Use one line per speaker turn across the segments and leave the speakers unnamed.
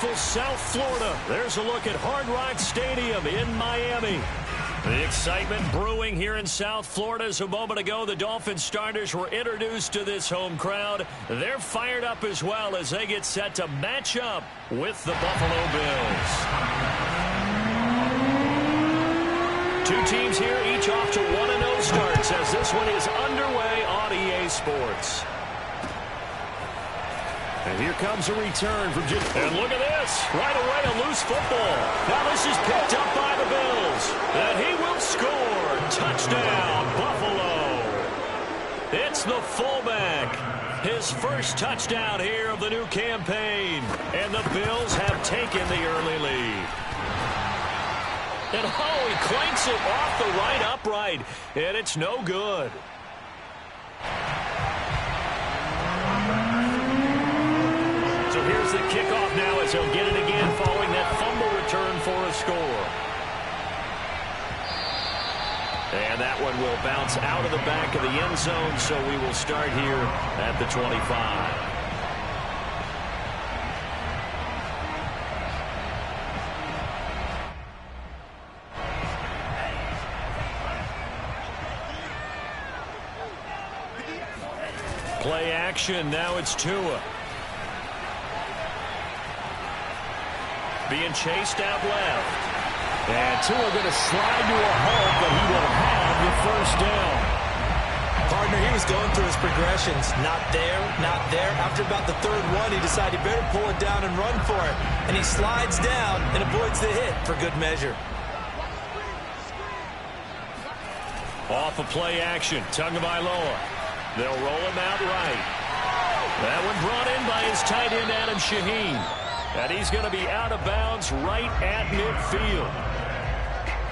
beautiful South Florida. There's a look at Hard Rock Stadium in Miami. The excitement brewing here in South Florida as a moment ago the Dolphins starters were introduced to this home crowd. They're fired up as well as they get set to match up with the Buffalo Bills. Two teams here, each off to 1-0 starts as this one is underway on EA Sports. And here comes a return from Jim. And look at this. Right away, a loose football. Now this is picked up by the Bills. And he will score. Touchdown, Buffalo. It's the fullback. His first touchdown here of the new campaign. And the Bills have taken the early lead. And oh, he clanks it off the right upright. And it's no good. So here's the kickoff now as he'll get it again following that fumble return for a score. And that one will bounce out of the back of the end zone, so we will start here at the 25. Play action, now it's Tua. Being chased out left. And Tua going to slide to a halt, but he will have the first down.
Partner, he was going through his progressions. Not there, not there. After about the third one, he decided he better pull it down and run for it. And he slides down and avoids the hit for good measure.
Off of play action, Tagovailoa. They'll roll him out right. That one brought in by his tight end, Adam Shaheen. And he's going to be out of bounds right at midfield.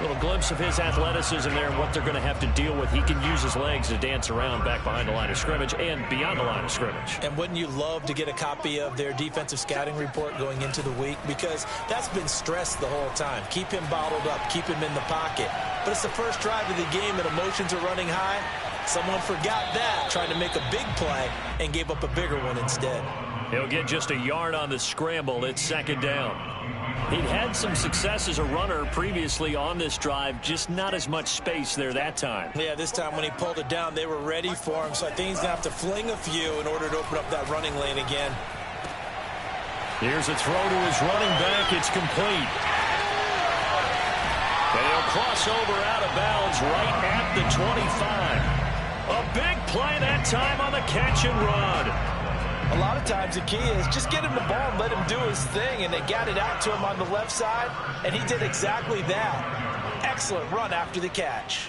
A little glimpse of his athleticism there and what they're going to have to deal with. He can use his legs to dance around back behind the line of scrimmage and beyond the line of scrimmage.
And wouldn't you love to get a copy of their defensive scouting report going into the week? Because that's been stressed the whole time. Keep him bottled up. Keep him in the pocket. But it's the first drive of the game and emotions are running high. Someone forgot that, trying to make a big play and gave up a bigger one instead.
He'll get just a yard on the scramble. It's second down. He'd had some success as a runner previously on this drive, just not as much space there that time.
Yeah, this time when he pulled it down, they were ready for him, so I think he's going to have to fling a few in order to open up that running lane again.
Here's a throw to his running back. It's complete. And he'll cross over out of bounds right at the 25. A big play that time on the catch and run.
A lot of times the key is just get him the ball and let him do his thing, and they got it out to him on the left side, and he did exactly that. Excellent run after the catch.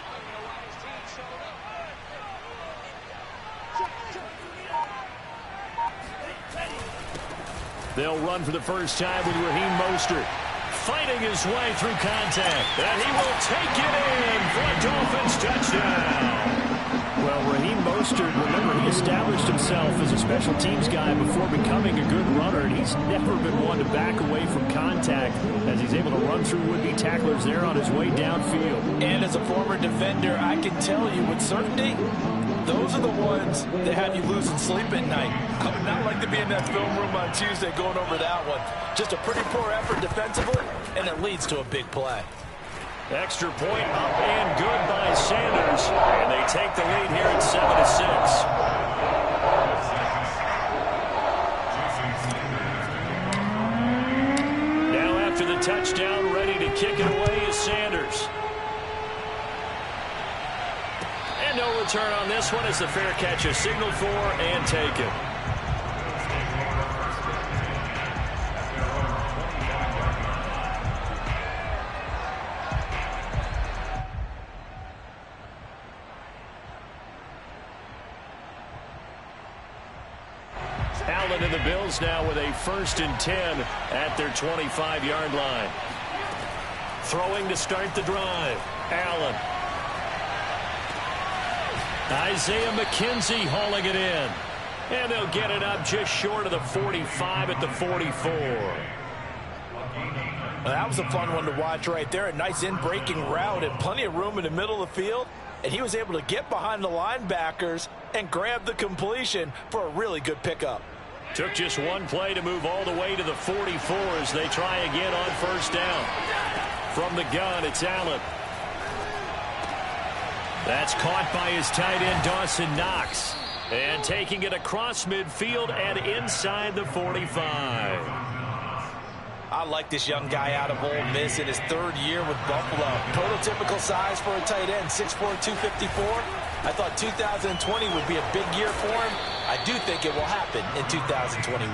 They'll run for the first time with Raheem Mostert, fighting his way through contact, and he will take it in for a Dolphins touchdown. Well, Raheem Mostert, remember, he established himself as a special teams guy before becoming a good runner, and he's never been one to back away from contact as he's able to run through would-be tacklers there on his way downfield.
And as a former defender, I can tell you with certainty, those are the ones that have you losing sleep at night. I would not like to be in that film room on Tuesday going over that one. Just a pretty poor effort defensively, and it leads to a big play.
Extra point up and good by Sanders. And they take the lead here at 7-6. Now after the touchdown, ready to kick it away is Sanders. And no return on this one as the fair catch is signaled for and taken. Allen and the Bills now with a 1st and 10 at their 25-yard line. Throwing to start the drive. Allen. Isaiah McKenzie hauling it in. And they'll get it up just short of the 45 at the 44.
Well, that was a fun one to watch right there. A nice in-breaking route and plenty of room in the middle of the field. And he was able to get behind the linebackers and grab the completion for a really good pickup.
Took just one play to move all the way to the 44 as they try again on first down. From the gun, it's Allen. That's caught by his tight end, Dawson Knox. And taking it across midfield and inside the 45.
I like this young guy out of Ole Miss in his third year with Buffalo. Prototypical size for a tight end, 6'4", 254. I thought 2020 would be a big year for him. I do think it will happen in 2021.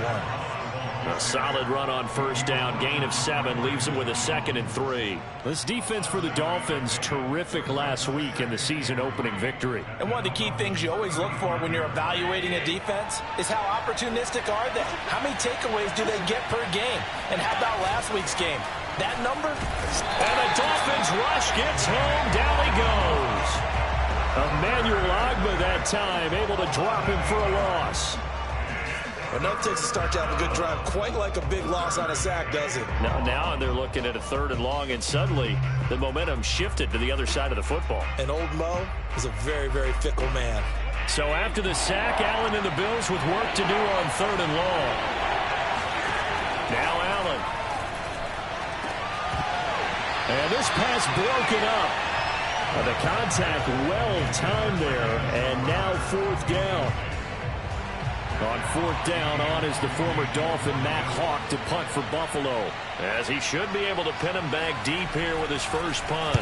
A solid run on first down. Gain of 7 leaves him with a 2nd and 3. This defense for the Dolphins, terrific last week in the season opening victory.
And one of the key things you always look for when you're evaluating a defense is how opportunistic are they? How many takeaways do they get per game? And how about last week's game? That number?
And the Dolphins rush gets home. Down he goes. Emmanuel Ogbah that time able to drop him for a loss.
Well, no takes to start to have a good drive, quite like a big loss on a sack, does it?
Now they're looking at a 3rd and long, and suddenly the momentum shifted to the other side of the football.
And old Mo is a very, very fickle man.
So after the sack, Allen and the Bills with work to do on 3rd and long. Now Allen. And this pass broken up. The contact well timed there, and now 4th down. On 4th down, on is the former Dolphin Matt Hawk to punt for Buffalo, as he should be able to pin him back deep here with his first punt.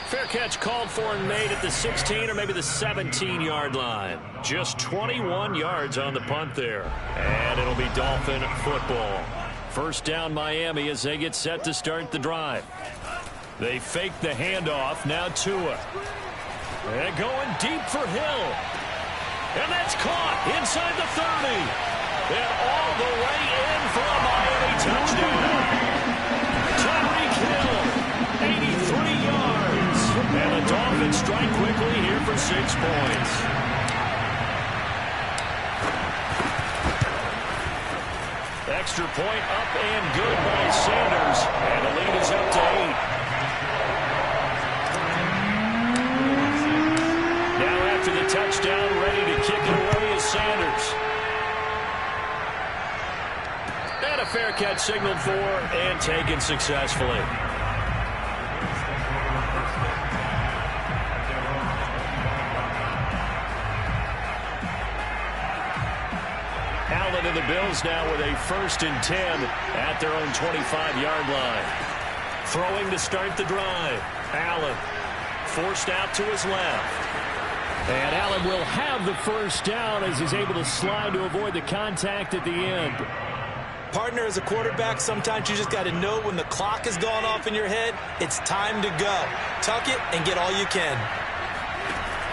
Fair catch called for and made at the 16 or maybe the 17-yard line. Just 21 yards on the punt there, and it'll be Dolphin football. First down Miami as they get set to start the drive. They fake the handoff, now Tua. And going deep for Hill. And that's caught inside the 30. And all the way in for a Miami touchdown. Tyreek Hill, 83 yards. And the Dolphins strike quickly here for 6 points. Extra point up and good by Sanders. And the lead is up to 8. To the touchdown, ready to kick it away is Sanders. And a fair catch signaled for and taken successfully. Allen and the Bills now with a 1st and 10 at their own 25-yard line. Throwing to start the drive. Allen forced out to his left. And Allen will have the first down as he's able to slide to avoid the contact at the end.
Partner, as a quarterback, sometimes you just got to know when the clock has gone off in your head, it's time to go. Tuck it and get all you can.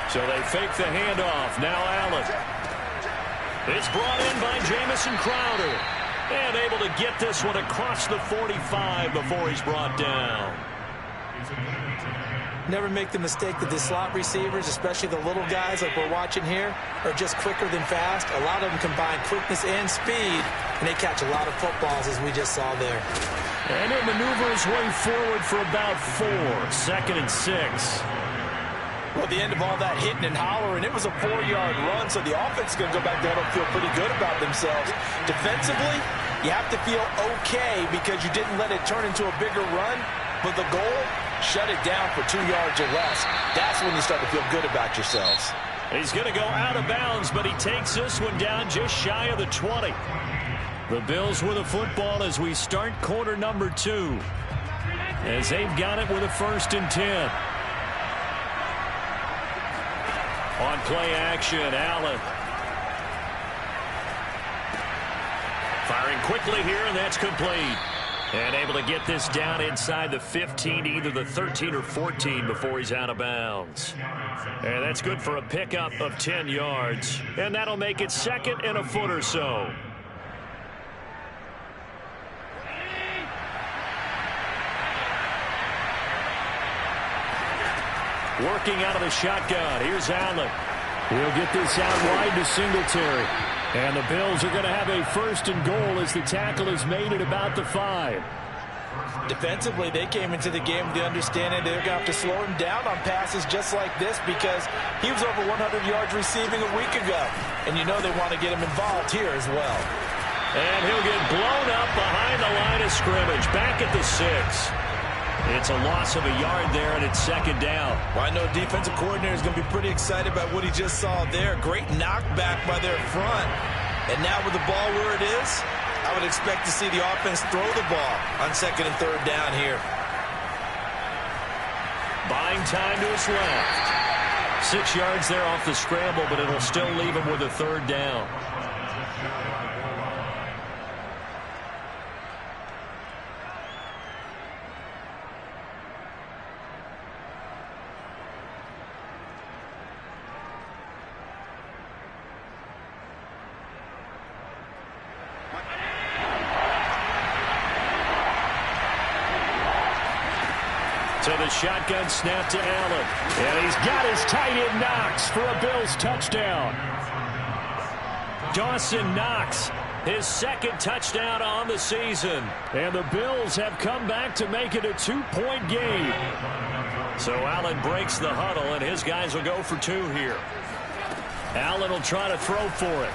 So they fake the handoff. Now Allen. It's brought in by Jamison Crowder. And able to get this one across the 45 before he's brought down.
Never make the mistake that the slot receivers, especially the little guys like we're watching here, are just quicker than fast. A lot of them combine quickness and speed, and they catch a lot of footballs, as we just saw there.
And he'll maneuver his way forward for about 4. 2nd and 6.
Well, at the end of all that hitting and hollering, it was a 4-yard run, so the offense is going to go back there and feel pretty good about themselves. Defensively, you have to feel okay because you didn't let it turn into a bigger run, but the goal, shut it down for 2 yards or less. That's when you start to feel good about yourselves.
He's going to go out of bounds, but he takes this one down just shy of the 20. The Bills with a football as we start quarter number 2. As they've got it with a 1st and 10. On play action, Allen. Firing quickly here, and that's complete. And able to get this down inside the 15, either the 13 or 14 before he's out of bounds. And that's good for a pickup of 10 yards. And that'll make it 2nd and a foot or so. Working out of the shotgun. Here's Allen. He'll get this out wide to Singletary. And the Bills are going to have a 1st and goal as the tackle is made at about the 5.
Defensively, they came into the game with the understanding they're going to have to slow him down on passes just like this because he was over 100 yards receiving a week ago. And you know they want to get him involved here as well.
And he'll get blown up behind the line of scrimmage, back at the 6. It's a loss of a yard there, and it's second down.
Well, I know defensive coordinator is going to be pretty excited about what he just saw there. Great knockback by their front. And now with the ball where it is, I would expect to see the offense throw the ball on second and third down here.
Buying time to his left. 6 yards there off the scramble, but it'll still leave him with a third down. To the shotgun snap to Allen. And he's got his tight end Knox for a Bills touchdown. Dawson Knox, his second touchdown on the season. And the Bills have come back to make it a 2-point game. So Allen breaks the huddle, and his guys will go for 2 here. Allen will try to throw for it.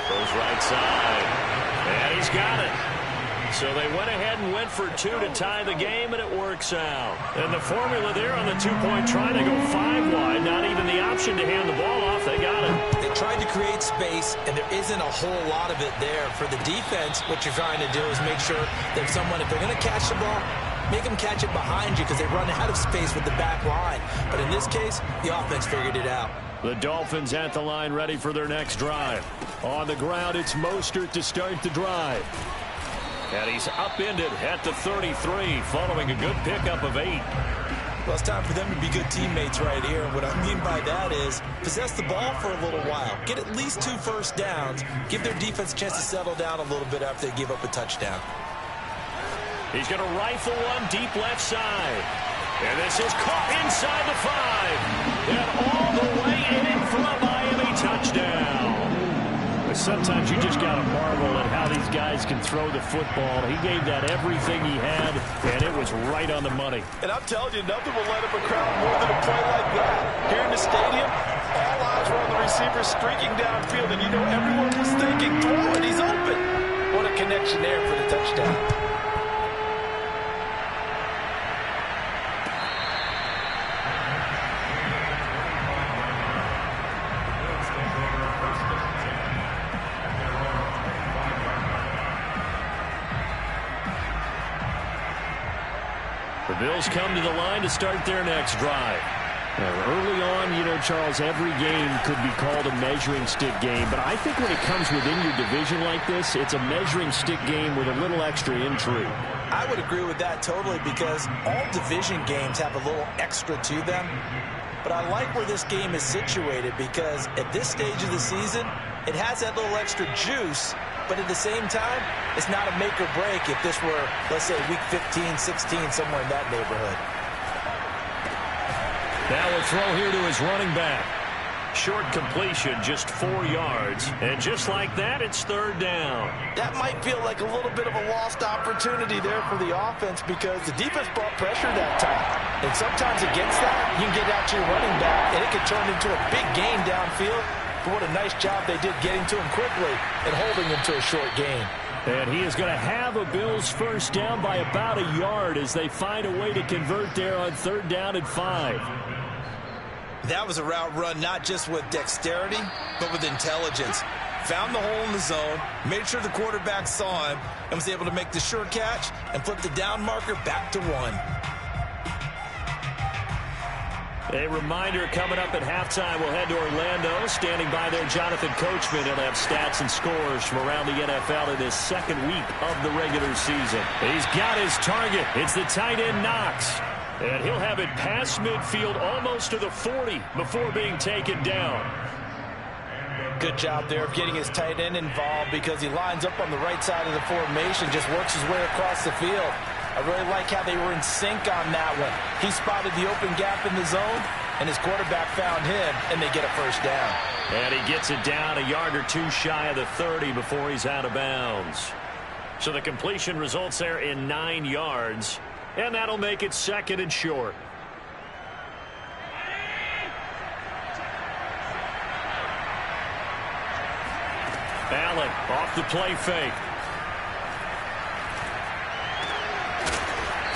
Goes right side. And he's got it. So they went ahead and went for 2 to tie the game, and it works out. And the formula there on the 2-point try, they go 5 wide. Not even the option to hand the ball off. They got it.
They tried to create space, and there isn't a whole lot of it there. For the defense, what you're trying to do is make sure that if they're going to catch the ball, make them catch it behind you because they run out of space with the back line. But in this case, the offense figured it out.
The Dolphins at the line ready for their next drive. On the ground, it's Mostert to start the drive. And he's upended at the 33 following a good pickup of 8.
Well, it's time for them to be good teammates right here. And what I mean by that is possess the ball for a little while. Get at least 2 first downs. Give their defense a chance to settle down a little bit after they give up a touchdown.
He's going to rifle one deep left side. And this is caught inside the 5. And all the way in for a Miami touchdown. Sometimes you just got to marvel at how these guys can throw the football. He gave that everything he had, and it was right on the money.
And I'm telling you, nothing will light up a crowd more than a play like that. Here in the stadium, all eyes were on the receiver streaking downfield, and you know everyone was thinking, throw it, he's open. What a connection there for the touchdown.
The Bills come to the line to start their next drive. Early on, you know, Charles, every game could be called a measuring stick game. But I think when it comes within your division like this, it's a measuring stick game with a little extra intrigue.
I would agree with that totally because all division games have a little extra to them. But I like where this game is situated because at this stage of the season, it has that little extra juice. But at the same time, it's not a make or break if this were, let's say, week 15, 16, somewhere in that neighborhood.
Now a throw here to his running back. Short completion, just 4 yards. And just like that, it's third down.
That might feel like a little bit of a lost opportunity there for the offense because the defense brought pressure that time. And sometimes against that, you can get out to your running back, and it could turn into a big gain downfield. But what a nice job they did getting to him quickly and holding him to a short gain.
And he is going to have a Bills first down by about a yard as they find a way to convert there on third down and 5.
That was a route run not just with dexterity, but with intelligence. Found the hole in the zone, made sure the quarterback saw him, and was able to make the sure catch and flip the down marker back to 1.
A reminder coming up at halftime, we'll head to Orlando. Standing by there, Jonathan Coachman. He'll have stats and scores from around the NFL in his second week of the regular season. He's got his target. It's the tight end Knox. And he'll have it past midfield almost to the 40 before being taken down.
Good job there of getting his tight end involved because he lines up on the right side of the formation, just works his way across the field. I really like how they were in sync on that one. He spotted the open gap in the zone, and his quarterback found him, and they get a first down.
And he gets it down a yard or two shy of the 30 before he's out of bounds. So the completion results there in 9 yards. And that'll make it 2nd and short. Allen off the play fake.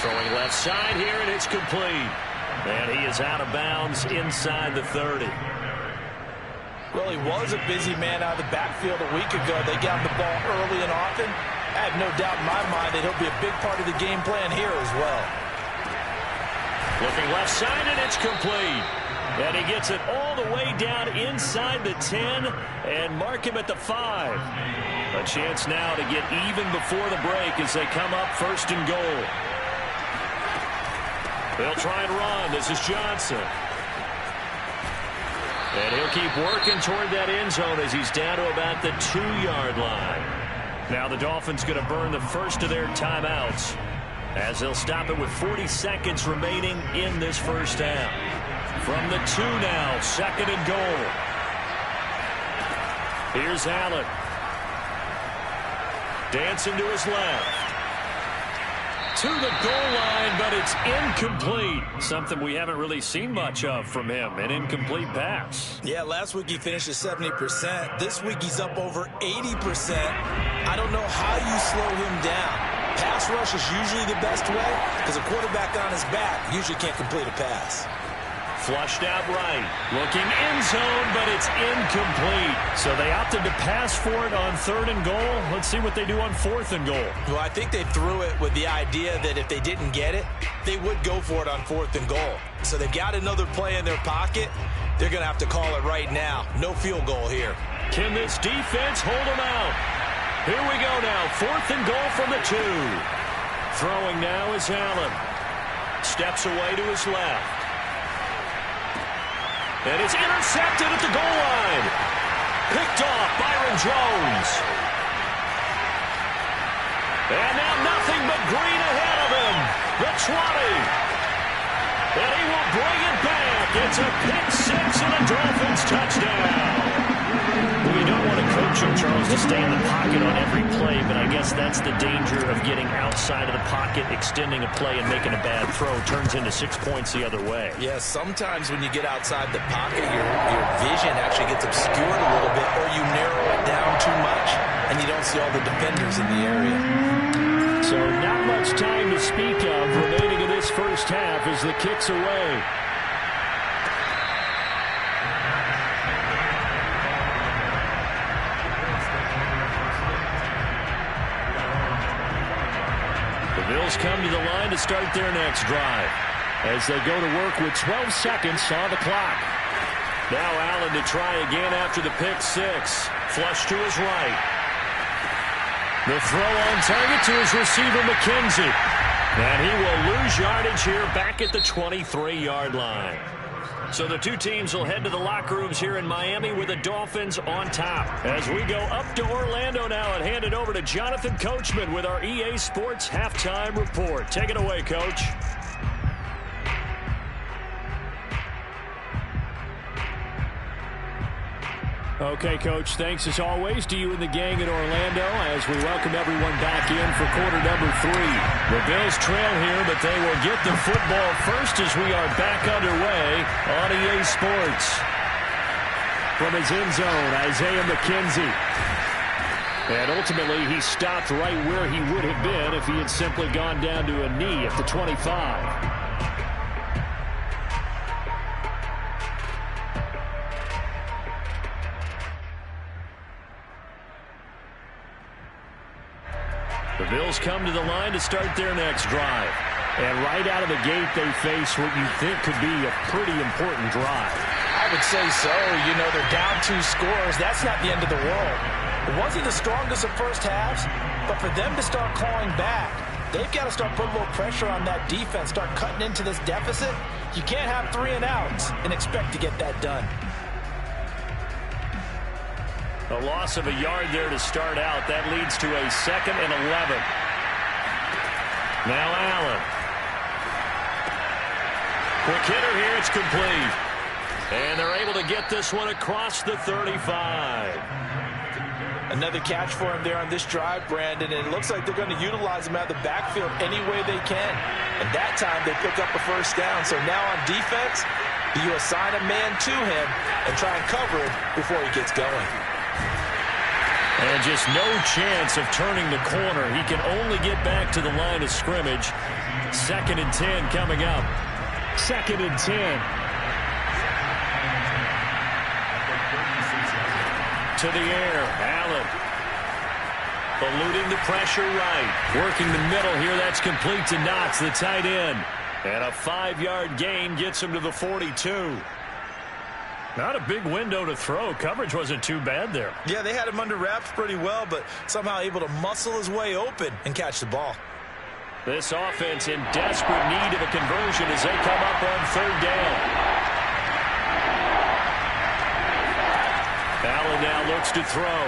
Throwing left side here, and it's complete. And he is out of bounds inside the 30.
Well, he was a busy man out of the backfield a week ago. They got the ball early and often. I have no doubt in my mind that he'll be a big part of the game plan here as well.
Looking left side, and it's complete. And he gets it all the way down inside the 10 and mark him at the 5. A chance now to get even before the break as they come up 1st and goal. They'll try and run. This is Johnson. And he'll keep working toward that end zone as he's down to about the 2-yard line. Now the Dolphins going to burn the first of their timeouts as they'll stop it with 40 seconds remaining in this first half. From the 2 now, 2nd and goal. Here's Allen. Dancing to his left. To the goal line, but it's incomplete. Something we haven't really seen much of from him, an incomplete pass.
Yeah, last week he finished at 70%. This week he's up over 80%. I don't know how you slow him down. Pass rush is usually the best way because a quarterback on his back usually can't complete a pass.
Flushed out right. Looking end zone, but it's incomplete. So they opted to pass for it on 3rd and goal. Let's see what they do on 4th and goal.
Well, I think they threw it with the idea that if they didn't get it, they would go for it on 4th and goal. So they've got another play in their pocket. They're going to have to call it right now. No field goal here.
Can this defense hold them out? Here we go now. 4th and goal from the 2. Throwing now is Allen. Steps away to his left. And it's intercepted at the goal line. Picked off Byron Jones. And now nothing but green ahead of him. The 20. And he will bring it back. It's a pick 6 and a Dolphins touchdown. Well, you don't want to coach him, Charles, to stay in the pocket on every play, but I guess that's the danger of getting outside of the pocket, extending a play, and making a bad throw. Turns into 6 points the other way.
Yeah, sometimes when you get outside the pocket, your vision actually gets obscured a little bit, or you narrow it down too much, and you don't see all the defenders in the area.
So not much time to speak of remaining in this first half as the kick's away. Bills come to the line to start their next drive as they go to work with 12 seconds on the clock. Now Allen to try again after the pick 6. Flush to his right. The throw on target to his receiver, McKenzie. And he will lose yardage here back at the 23-yard line. So the two teams will head to the locker rooms here in Miami with the Dolphins on top. As we go up to Orlando now and hand it over to Jonathan Coachman with our EA Sports Halftime Report. Take it away, Coach. Okay, Coach, thanks as always to you and the gang in Orlando as we welcome everyone back in for quarter number 3. The Bills trail here, but they will get the football first as we are back underway on EA Sports. From his end zone, Isaiah McKenzie. And ultimately, he stopped right where he would have been if he had simply gone down to a knee at the 25. The Bills come to the line to start their next drive. And right out of the gate, they face what you think could be a pretty important drive.
I would say so. You know, they're down 2 scores. That's not the end of the world. It wasn't the strongest of first halves, but for them to start clawing back, they've got to start putting a little pressure on that defense, start cutting into this deficit. You can't have 3 and outs and expect to get that done.
A loss of a yard there to start out. That leads to a 2nd and 11. Now Allen. Quick hitter here. It's complete. And they're able to get this one across the 35.
Another catch for him there on this drive, Brandon, and it looks like they're going to utilize him out of the backfield any way they can. And that time they pick up a first down. So now on defense, do you assign a man to him and try and cover him before he gets going?
And just no chance of turning the corner. He can only get back to the line of scrimmage. 2nd and 10 coming up. 2nd and 10. To the air, Allen. Eluding the pressure right. Working the middle here, that's complete to Knox, the tight end. And a 5-yard gain gets him to the 42. Not a big window to throw. Coverage wasn't too bad there.
Yeah, they had him under wraps pretty well, but somehow able to muscle his way open and catch the ball.
This offense in desperate need of a conversion as they come up on 3rd down. Allen now looks to throw.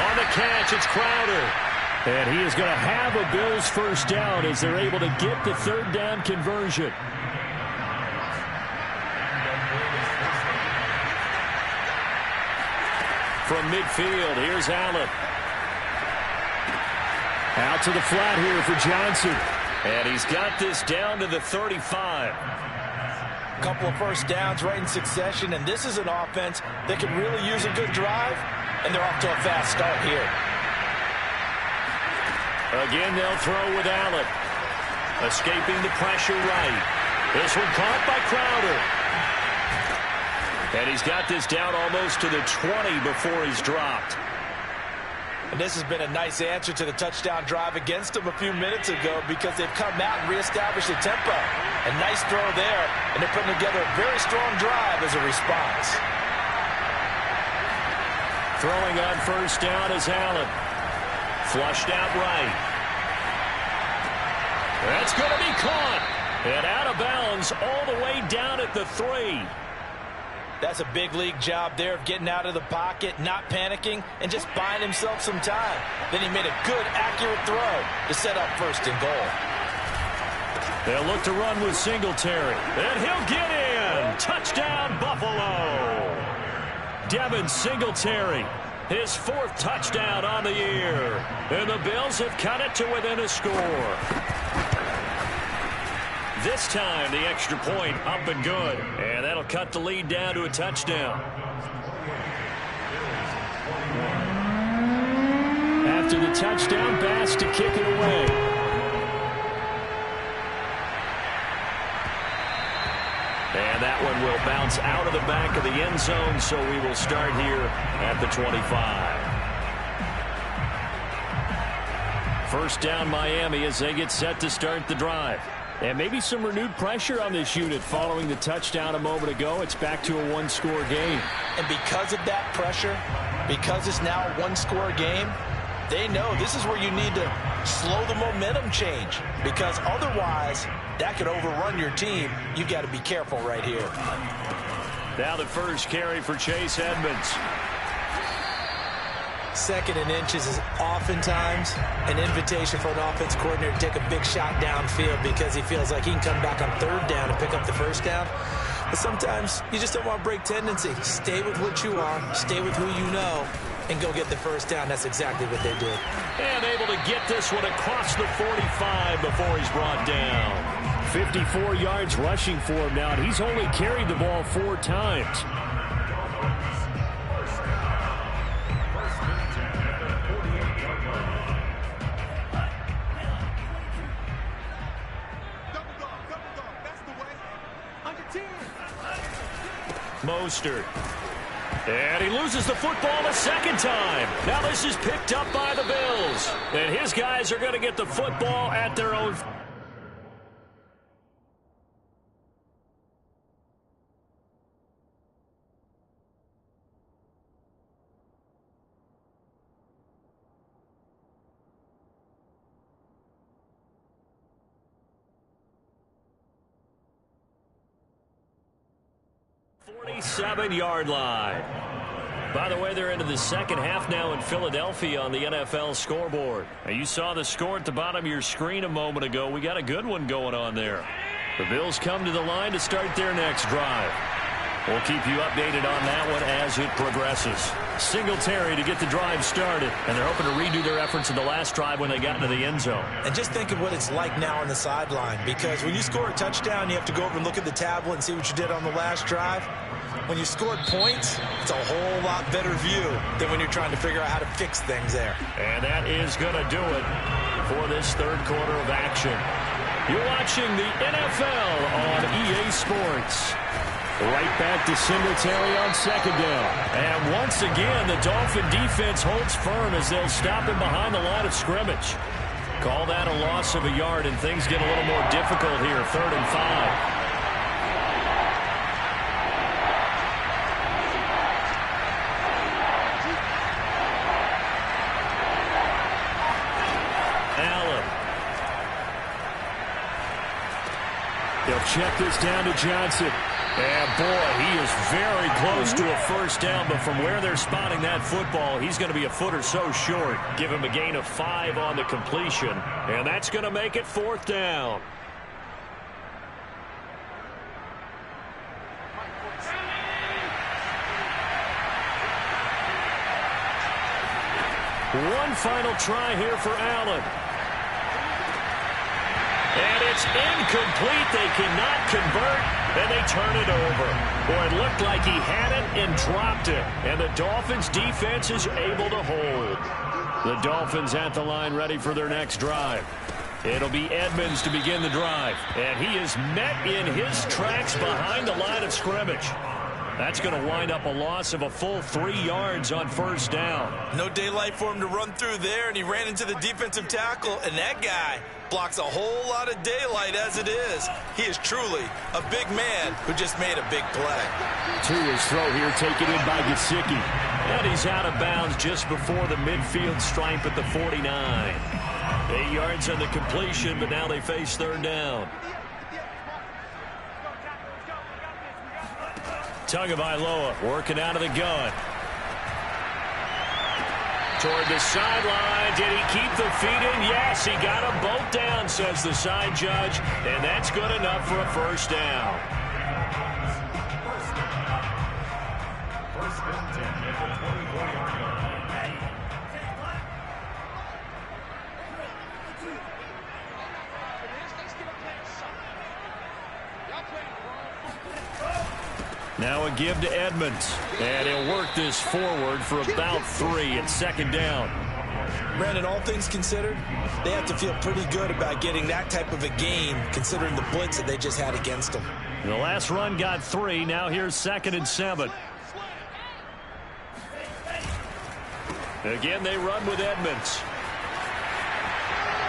On the catch, it's Crowder. And he is going to have a Bills first down as they're able to get the 3rd down conversion. From midfield, here's Allen. Out to the flat here for Johnson. And he's got this down to the 35.
A couple of first downs right in succession, and this is an offense that could really use a good drive, and they're off to a fast start here.
Again, they'll throw with Allen. Escaping the pressure right. This one caught by Crowder. And he's got this down almost to the 20 before he's dropped.
And this has been a nice answer to the touchdown drive against them a few minutes ago because they've come out and reestablished the tempo. A nice throw there, and they're putting together a very strong drive as a response.
Throwing on first down is Allen. Flushed out right. That's going to be caught. And out of bounds all the way down at the 3.
That's a big league job there of getting out of the pocket, not panicking, and just buying himself some time. Then he made a good, accurate throw to set up 1st and goal.
They'll look to run with Singletary. And he'll get in. Touchdown, Buffalo. Devin Singletary, his 4th touchdown on the year. And the Bills have cut it to within a score. This time, the extra point up and good. And that'll cut the lead down to a touchdown. After the touchdown, Bass to kick it away. And that one will bounce out of the back of the end zone, so we will start here at the 25. First down, Miami, as they get set to start the drive. And maybe some renewed pressure on this unit following the touchdown a moment ago. It's back to a 1-score game.
And because of that pressure, because it's now a 1-score game, they know this is where you need to slow the momentum change. Because otherwise, that could overrun your team. You've got to be careful right here.
Now the first carry for Chase Edmonds.
2nd and inches is oftentimes an invitation for an offense coordinator to take a big shot downfield because he feels like he can come back on 3rd down and pick up the first down. But sometimes you just don't want to break tendency. Stay with what you are, stay with who you know, and go get the first down. That's exactly what they did.
And able to get this one across the 45 before he's brought down. 54 yards rushing for him now, and he's only carried the ball 4 times. Mostert. And he loses the football a 2nd time. Now this is picked up by the Bills. And his guys are going to get the football at their own. Yard line. By the way, they're into the second half now in Philadelphia on the NFL scoreboard. Now, you saw the score at the bottom of your screen a moment ago. We got a good one going on there. The Bills come to the line to start their next drive. We'll keep you updated on that one as it progresses. Singletary to get the drive started, and they're hoping to redo their efforts in the last drive when they got into the end zone.
And just think of what it's like now on the sideline, because when you score a touchdown, you have to go over and look at the tablet and see what you did on the last drive. When you scored points, it's a whole lot better view than when you're trying to figure out how to fix things there.
And that is going to do it for this third quarter of action. You're watching the NFL on EA Sports. Right back to Singletary on second down. And once again, the Dolphin defense holds firm as they'll stop him behind the line of scrimmage. Call that a loss of a yard, and things get a little more difficult here, 3rd and 5. They'll check this down to Johnson. And, boy, he is very close to a first down, but from where they're spotting that football, he's going to be a foot or so short. Give him a gain of 5 on the completion, and that's going to make it 4th down. One final try here for Allen. And it's incomplete. They cannot convert, and they turn it over. Boy, it looked like he had it and dropped it. And the Dolphins' defense is able to hold. The Dolphins at the line ready for their next drive. It'll be Edmonds to begin the drive. And he is met in his tracks behind the line of scrimmage. That's going to wind up a loss of a full 3 yards on first down.
No daylight for him to run through there, and he ran into the defensive tackle, and that guy blocks a whole lot of daylight as it is. He is truly a big man who just made a big play.
To his throw here, taken in by Gesicki. And he's out of bounds just before the midfield stripe at the 49. 8 yards on the completion, but now they face 3rd down. Tagovailoa working out of the gun. Toward the sideline. Did he keep the feet in? Yes, he got them both down, says the side judge. And that's good enough for a first down. Now a give to Edmonds. And he'll work this forward for about 3 at 2nd down.
Brandon, all things considered, they have to feel pretty good about getting that type of a gain, considering the blitz that they just had against them.
The last run got 3. Now here's 2nd and 7. Again, they run with Edmonds.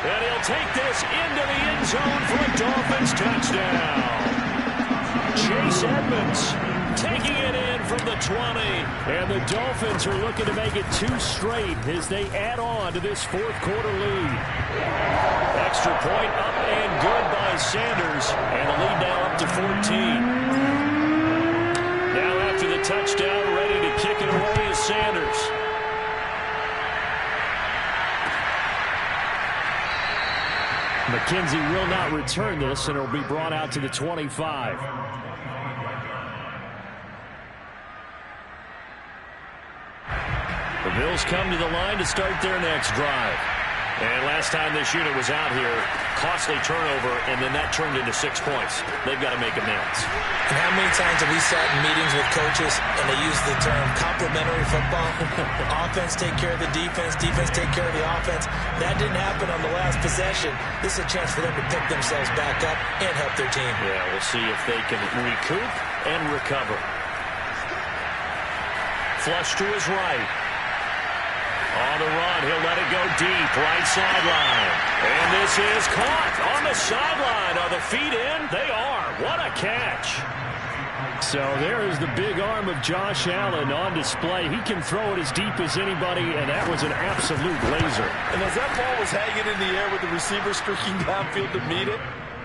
And he'll take this into the end zone for a Dolphins touchdown. Chase Edmonds taking it in from the 20. And the Dolphins are looking to make it 2 straight as they add on to this 4th quarter lead. Extra point up and good by Sanders. And the lead now up to 14. Now after the touchdown, ready to kick it away is Sanders. McKenzie will not return this, and it will be brought out to the 25. The Bills come to the line to start their next drive. And last time this unit was out here, costly turnover, and then that turned into 6 points. They've got to make amends.
And how many times have we sat in meetings with coaches and they use the term complementary football? Offense take care of the defense, defense take care of the offense. That didn't happen on the last possession. This is a chance for them to pick themselves back up and help their team.
Yeah, we'll see if they can recoup and recover. Flush to his right. On the run, he'll let it go deep, right sideline. And this is caught on the sideline. Are the feet in? They are. What a catch. So there is the big arm of Josh Allen on display. He can throw it as deep as anybody, and that was an absolute laser.
And as that ball was hanging in the air with the receiver streaking downfield to meet it,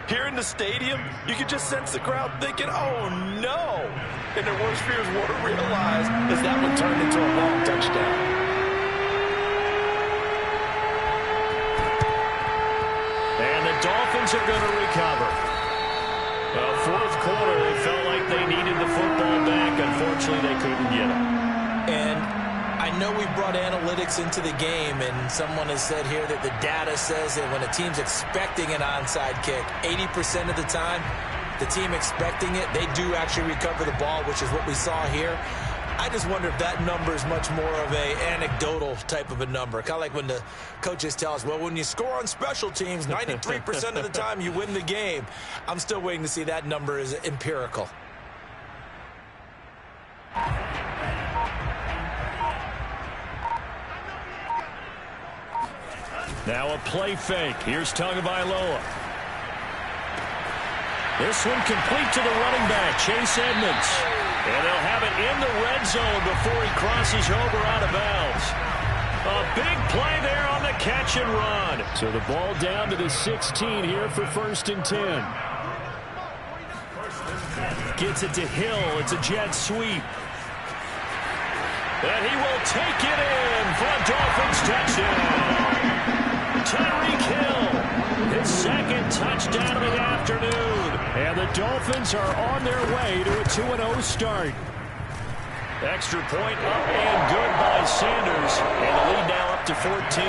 here in the stadium, you could just sense the crowd thinking, oh, no. And their worst fears were realized as that one turned into a long touchdown.
And the Dolphins are going to recover. Well, 4th quarter, it felt like they needed the football back. Unfortunately, they couldn't get it.
And I know we brought analytics into the game, and someone has said here that the data says that when a team's expecting an onside kick, 80% of the time, the team expecting it, they do actually recover the ball, which is what we saw here. I just wonder if that number is much more of a anecdotal type of a number. Kind of like when the coaches tell us, well, when you score on special teams, 93% of the time you win the game. I'm still waiting to see that number is empirical.
Now a play fake. Here's Tagovailoa. This one complete to the running back, Chase Edmonds. And they'll have it in the red zone before he crosses over out of bounds. A big play there on the catch and run. So the ball down to the 16 here for 1st and 10. Gets it to Hill. It's a jet sweep. And he will take it in for a Dolphins touchdown. Tyreek Hill, his 2nd touchdown of the afternoon. And the Dolphins are on their way to a 2-0 start. Extra point up and good by Sanders. And the lead now up to 14.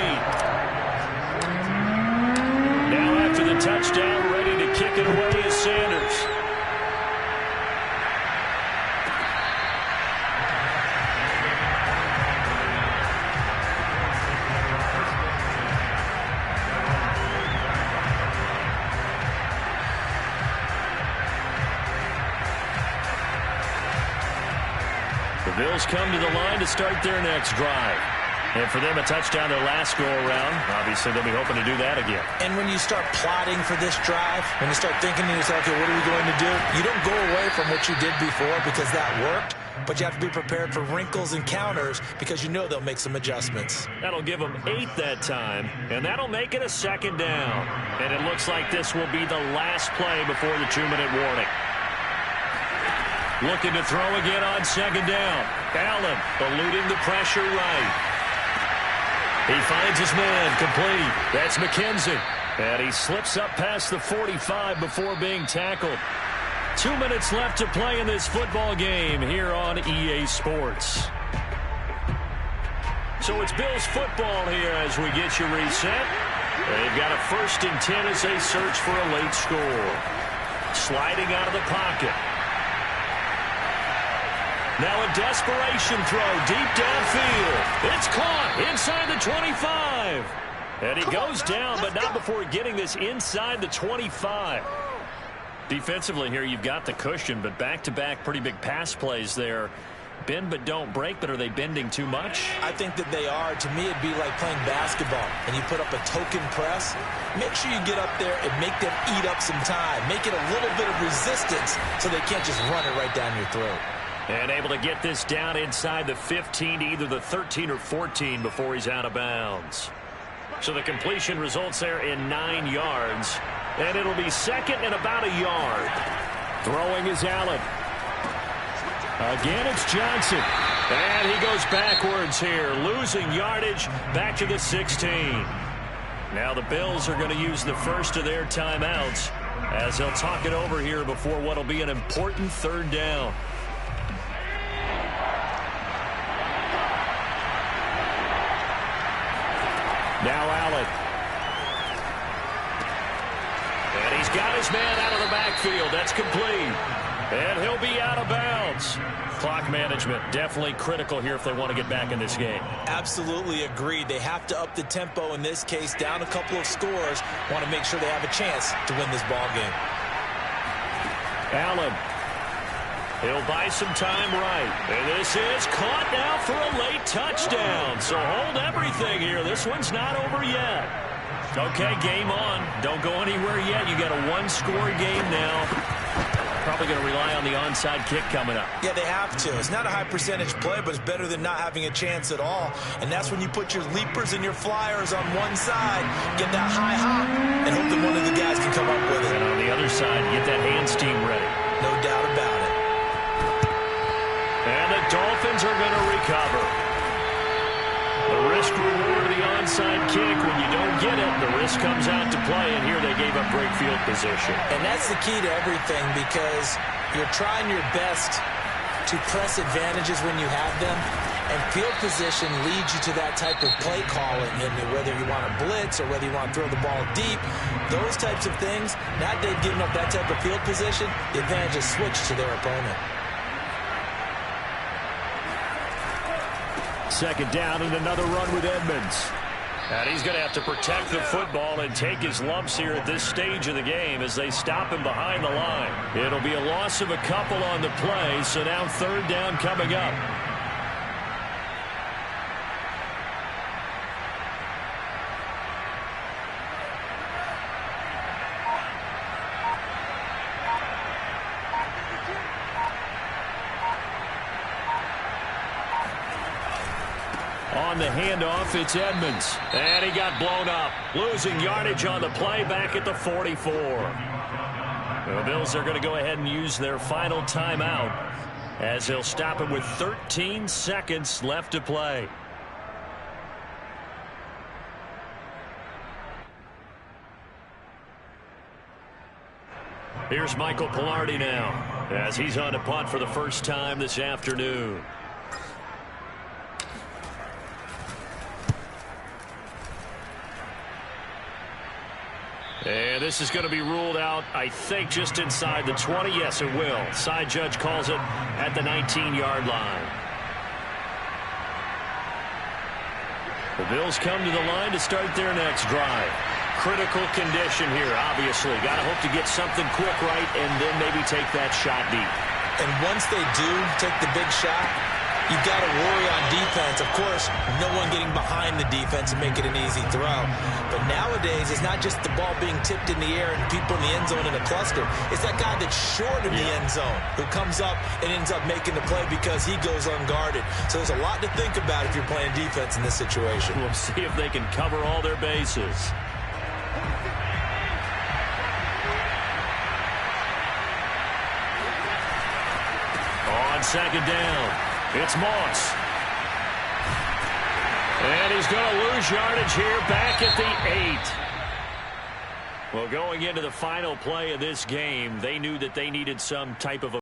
Now after the touchdown, ready to kick it away is Sanders. The Bills come to the line to start their next drive. And for them, a touchdown their last go-around. Obviously, they'll be hoping to do that again.
And when you start plotting for this drive, when you start thinking to yourself, okay, what are we going to do? You don't go away from what you did before because that worked, but you have to be prepared for wrinkles and counters because you know they'll make some adjustments.
That'll give them 8 that time, and that'll make it a 2nd down. And it looks like this will be the last play before the 2-minute warning. Looking to throw again on 2nd down. Allen eluding the pressure right. He finds his man complete. That's McKenzie. And he slips up past the 45 before being tackled. 2 minutes left to play in this football game here on EA Sports. So it's Bills football here as we get you reset. They've got a 1st and 10 as they search for a late score. Sliding out of the pocket. Now a desperation throw deep downfield. It's caught inside the 25. And he goes down, but not before getting this inside the 25. Defensively here, you've got the cushion, but back-to-back pretty big pass plays there. Bend but don't break, but are they bending too much?
I think that they are. To me, it'd be like playing basketball, and you put up a token press. Make sure you get up there and make them eat up some time. Make it a little bit of resistance so they can't just run it right down your throat.
And able to get this down inside the 15 to either the 13 or 14 before he's out of bounds. So the completion results there in 9 yards. And it'll be 2nd and about a yard. Throwing is Allen. Again, it's Johnson. And he goes backwards here, losing yardage back to the 16. Now the Bills are going to use the first of their timeouts as they'll talk it over here before what will be an important 3rd down. Now Allen. And he's got his man out of the backfield. That's complete. And he'll be out of bounds. Clock management definitely critical here if they want to get back in this game.
Absolutely agreed. They have to up the tempo in this case, down a couple of scores. Want to make sure they have a chance to win this ball game.
Allen. He'll buy some time right. And this is caught now for a late touchdown. So hold everything here. This one's not over yet. Okay, game on. Don't go anywhere yet. You got a 1-score game now. Probably going to rely on the onside kick coming up.
Yeah, they have to. It's not a high percentage play, but it's better than not having a chance at all. And that's when you put your leapers and your flyers on one side, get that high hop, and hope that one of the guys can come up with it.
And on the other side, get that hands team ready.
No doubt about it.
And the Dolphins are going to recover. The risk reward of the onside onside kick. When you don't get it, the risk comes out to play, and here they gave up great field position.
And that's the key to everything, because you're trying your best to press advantages when you have them, and field position leads you to that type of play calling, and whether you want to blitz or whether you want to throw the ball deep, those types of things. Now they've given up that type of field position, the advantage is switched to their opponent.
Second down and another run with Edmonds. And he's going to have to protect the football and take his lumps here at this stage of the game as they stop him behind the line. It'll be a loss of a couple on the play, so now third down coming up. On the handoff, it's Edmonds. And he got blown up. Losing yardage on the play back at the 44. The Bills are going to go ahead and use their final timeout as they'll stop him with 13 seconds left to play. Here's Michael Pilardi now as he's on to punt for the first time this afternoon. And this is going to be ruled out, I think, just inside the 20. Yes, it will. Side judge calls it at the 19-yard line. The Bills come to the line to start their next drive. Critical condition here, obviously. Got to hope to get something quick right and then maybe take that shot deep.
And once they do take the big shot, you've got to worry on defense. Of course, no one getting behind the defense and make it an easy throw. But nowadays, it's not just the ball being tipped in the air and people in the end zone in a cluster. It's that guy that's short of the end zone who comes up and ends up making the play because he goes unguarded. So there's a lot to think about if you're playing defense in this situation.
We'll see if they can cover all their bases. On second down, it's Moss. And he's going to lose yardage here back at the 8. Well, going into the final play of this game, they knew that they needed some type of a